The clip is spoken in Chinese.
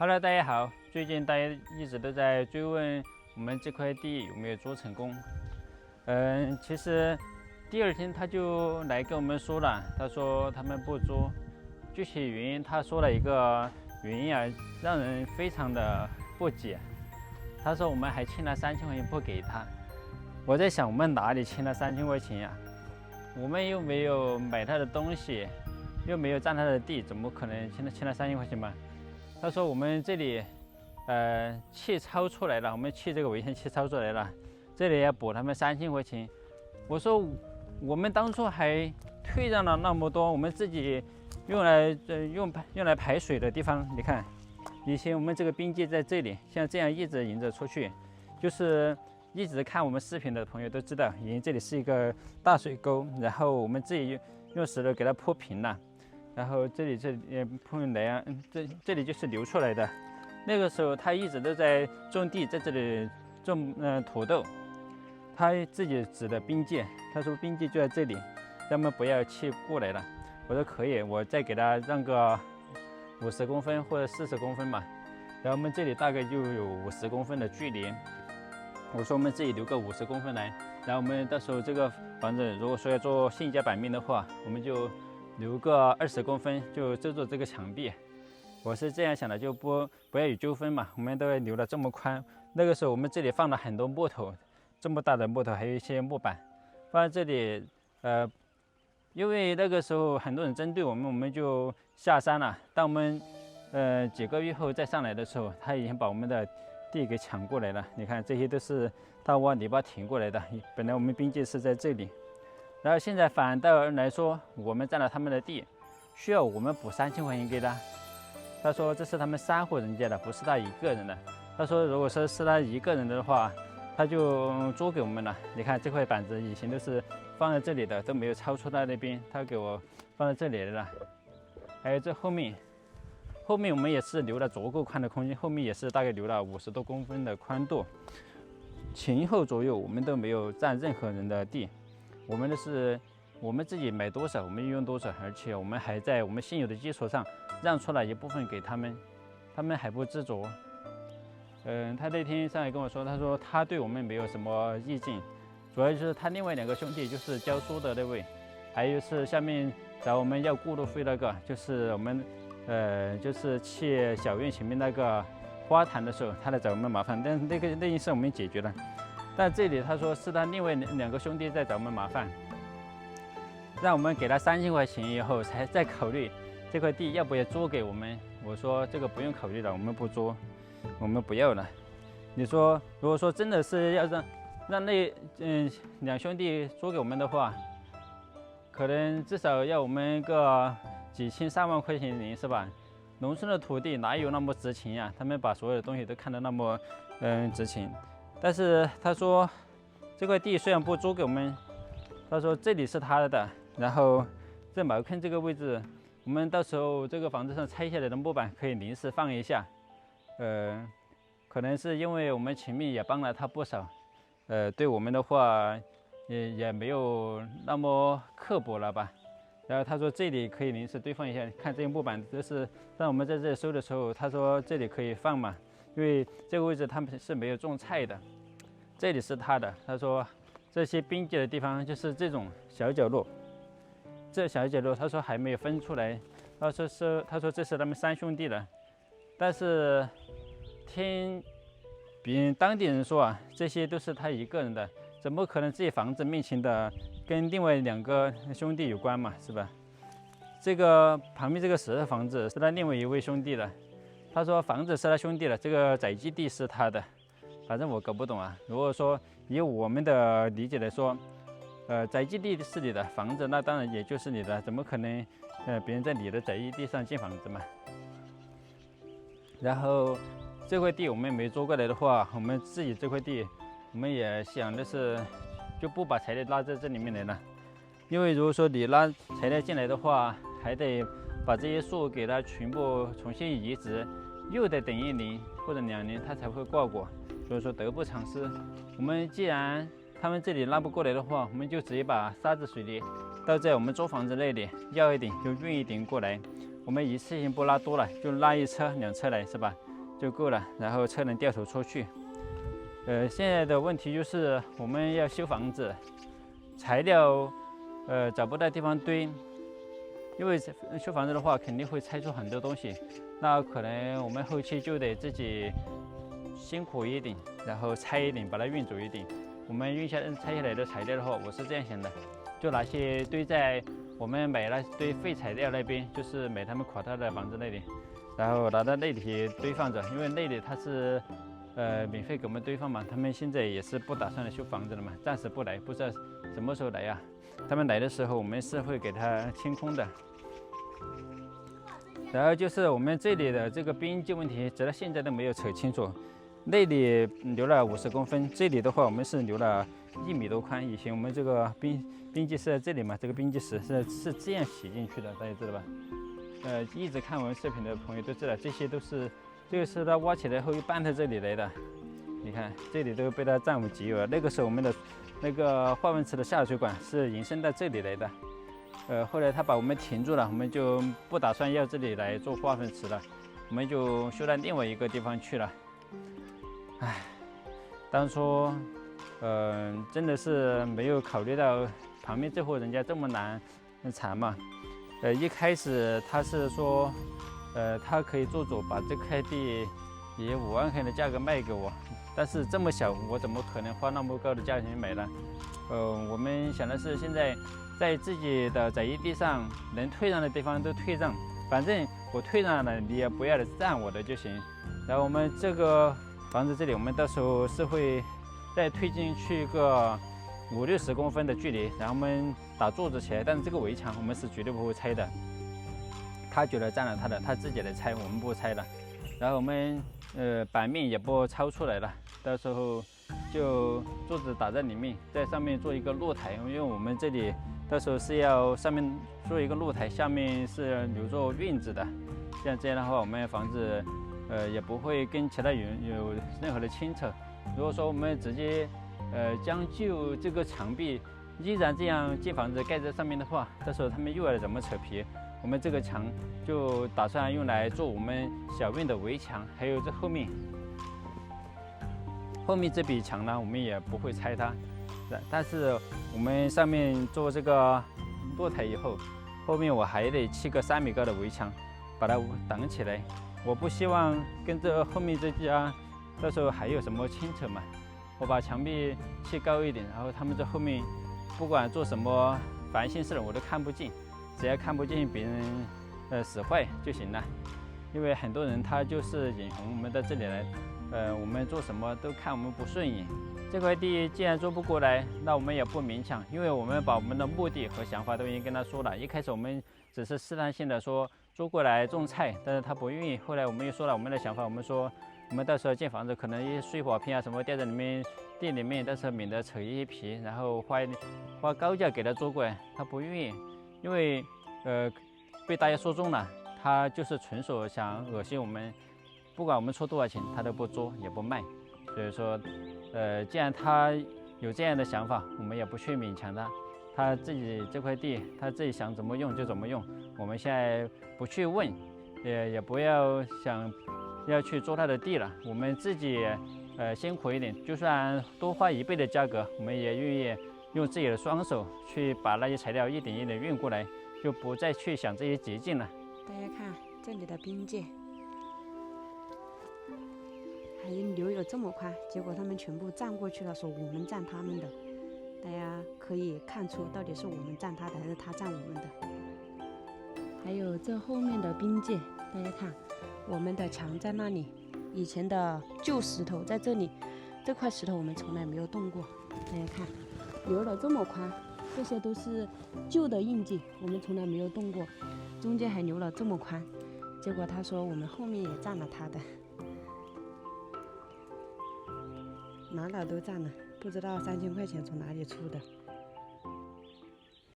Hello，大家好。最近大家一直都在追问我们这块地有没有做成功。其实第二天他就来跟我们说了，他说他们不租，具体原因他说了一个原因啊，让人非常的不解。他说我们还欠了3000块钱不给他。我在想，我们哪里欠了3000块钱呀？我们又没有买他的东西，又没有占他的地，怎么可能欠了3000块钱嘛？他说我们这里，契抄出来了，我们契这个违宪契抄出来了，这里要补他们3000块钱。我说我们当初还退让了那么多，我们自己用来排水的地方，你看，以前我们这个边界在这里，像这样一直沿着出去，就是一直看我们视频的朋友都知道，因为这里是一个大水沟，然后我们自己用石头给它铺平了。然后这里铺来啊，这里就是流出来的。那个时候他一直都在种地，在这里种土豆。他自己指的边界，他说边界就在这里，咱们不要去过来了。我说可以，我再给他让个50公分或者40公分吧。然后我们这里大概就有50公分的距离。我说我们这里留个50公分来，然后我们到时候这个房子如果说要做现家板面的话，我们就留个20公分，就遮住这个墙壁。我是这样想的，就不要有纠纷嘛。我们都留了这么宽，那个时候我们这里放了很多木头，这么大的木头，还有一些木板放在这里。因为那个时候很多人针对我们，我们就下山了。当我们几个月后再上来的时候，他已经把我们的地给抢过来了。你看，这些都是他挖泥巴填过来的。本来我们边界是在这里。然后现在反倒来说，我们占了他们的地，需要我们补3000块钱给他。他说这是他们3户人家的，不是他一个人的。他说如果说是他一个人的话，他就租给我们了。你看这块板子以前都是放在这里的，都没有超出他那边，他给我放在这里来了。还有这后面我们也是留了足够宽的空间，后面也是大概留了50多公分的宽度，前后左右我们都没有占任何人的地。我们的是我们自己买多少我们用多少，而且我们还在我们现有的基础上让出了一部分给他们，他们还不知足。他那天上来跟我说，他说他对我们没有什么意见，主要就是他另外2个兄弟，就是教书的那位，还有是下面找我们要过路费那个，就是我们就是去小院前面那个花坛的时候，他来找我们麻烦，但那件事我们解决了。但这里他说是他另外2个兄弟在找我们麻烦，让我们给他3000块钱以后才再考虑这块地要不要租给我们。我说这个不用考虑了，我们不租，我们不要了。你说如果说真的是要让那2兄弟租给我们的话，可能至少要我们个几千上万块钱一年，是吧？农村的土地哪有那么值钱呀？他们把所有的东西都看得那么值钱。但是他说这块地虽然不租给我们，他说这里是他的，然后在茅坑这个位置，我们到时候这个房子上拆下来的木板可以临时放一下。可能是因为我们前面也帮了他不少，对我们的话也没有那么刻薄了吧。然后他说这里可以临时堆放一下，看这些木板都是让我们在这里收的时候，他说这里可以放嘛，因为这个位置他们是没有种菜的，这里是他的。他说这些边界的地方就是这种小角落，这小角落他说还没有分出来。他说这是他们3兄弟的，但是听别人当地人说啊，这些都是他一个人的，怎么可能这些房子面前的跟另外2个兄弟有关嘛，是吧？这个旁边这个石头房子是他另外一位兄弟的。他说房子是他兄弟的，这个载基地是他的，反正我搞不懂啊。如果说以我们的理解来说，载基地是你的，房子那当然也就是你的，怎么可能别人在你的载基地上建房子嘛？然后这块地我们没租过来的话，我们自己这块地，我们也想的是就不把材料拉在这里面来了，因为如果说你拉材料进来的话，还得把这些树给它全部重新移植，又得等1年或者2年它才会挂果，所以说得不偿失。我们既然他们这里拉不过来的话，我们就直接把沙子水泥倒在我们租房子那里，要一点就运一点过来。我们一次性不拉多了，就拉1车2车来，是吧？就够了，然后车能掉头出去。现在的问题就是我们要修房子，材料找不到地方堆，因为修房子的话肯定会拆出很多东西，那可能我们后期就得自己辛苦一点，然后拆一点，把它运走一点。我们拆下来的材料的话，我是这样想的，就拿些堆在我们买那堆废材料那边，就是买他们垮塌的房子那里，然后拿到那里堆放着，因为那里它是免费给我们堆放嘛，他们现在也是不打算修房子了嘛，暂时不来，不知道什么时候来呀。他们来的时候，我们是会给他清空的。然后就是我们这里的这个边界问题，直到现在都没有扯清楚。那里留了50公分，这里的话我们是留了1米多宽。以前我们这个边界是在这里嘛，这个边界石是这样洗进去的，大家知道吧？一直看我们视频的朋友都知道，这些都是这个是他挖起来后又搬到这里来的。你看这里都被他占为己有了。那个时候我们的那个化粪池的下水管是延伸到这里来的。后来他把我们停住了，我们就不打算要这里来做化粪池了，我们就修到另外一个地方去了。唉，当初真的是没有考虑到旁边这户人家这么难缠嘛。一开始他是说，他可以做主把这块地以5万块的价格卖给我，但是这么小，我怎么可能花那么高的价钱买呢？我们想的是现在在自己的载一地上能退让的地方都退让，反正我退让了，你也不要占我的就行。然后我们这个房子这里，我们到时候是会再推进去个50-60公分的距离，然后我们打柱子起来，但是这个围墙我们是绝对不会拆的。他觉得占了他的，他自己来拆，我们不拆了。然后我们板面也不超出来了，到时候就柱子打在里面，在上面做一个露台，因为我们这里到时候是要上面做一个露台，下面是留作院子的。像这样的话，我们房子也不会跟其他人有任何的牵扯。如果说我们直接将就这个墙壁依然这样建房子盖在上面的话，到时候他们又要怎么扯皮？我们这个墙就打算用来做我们小院的围墙，还有这后面这壁墙呢，我们也不会拆它。但是我们上面做这个露台以后，后面我还得砌个3米高的围墙，把它挡起来。我不希望跟这后面这家到时候还有什么牵扯嘛。我把墙壁砌高一点，然后他们这后面不管做什么烦心事我都看不见，只要看不见别人使坏就行了。因为很多人他就是眼红我们到这里来，我们做什么都看我们不顺眼。这块地既然做不过来，那我们也不勉强，因为我们把我们的目的和想法都已经跟他说了。一开始我们只是试探性的说租过来种菜，但是他不愿意。后来我们又说了我们的想法，我们说我们到时候建房子，可能一些碎瓦片啊什么掉在地里面，但是免得扯一些皮，然后花高价给他租过来，他不愿意，因为被大家说中了，他就是纯属想恶心我们，不管我们出多少钱，他都不租也不卖。所以说，既然他有这样的想法，我们也不去勉强他。他自己这块地，他自己想怎么用就怎么用。我们现在不去问，也不要想要去做他的地了。我们自己辛苦一点，就算多花1倍的价格，我们也愿意用自己的双手去把那些材料一点一点运过来，就不再去想这些捷径了。大家看这里的边界。还留有这么宽，结果他们全部占过去了，说我们占他们的。大家可以看出到底是我们占他的还是他占我们的。还有这后面的边界，大家看，我们的墙在那里，以前的旧石头在这里，这块石头我们从来没有动过。大家看，留了这么宽，这些都是旧的印记，我们从来没有动过。中间还留了这么宽，结果他说我们后面也占了他的。哪都占了，不知道3000块钱从哪里出的。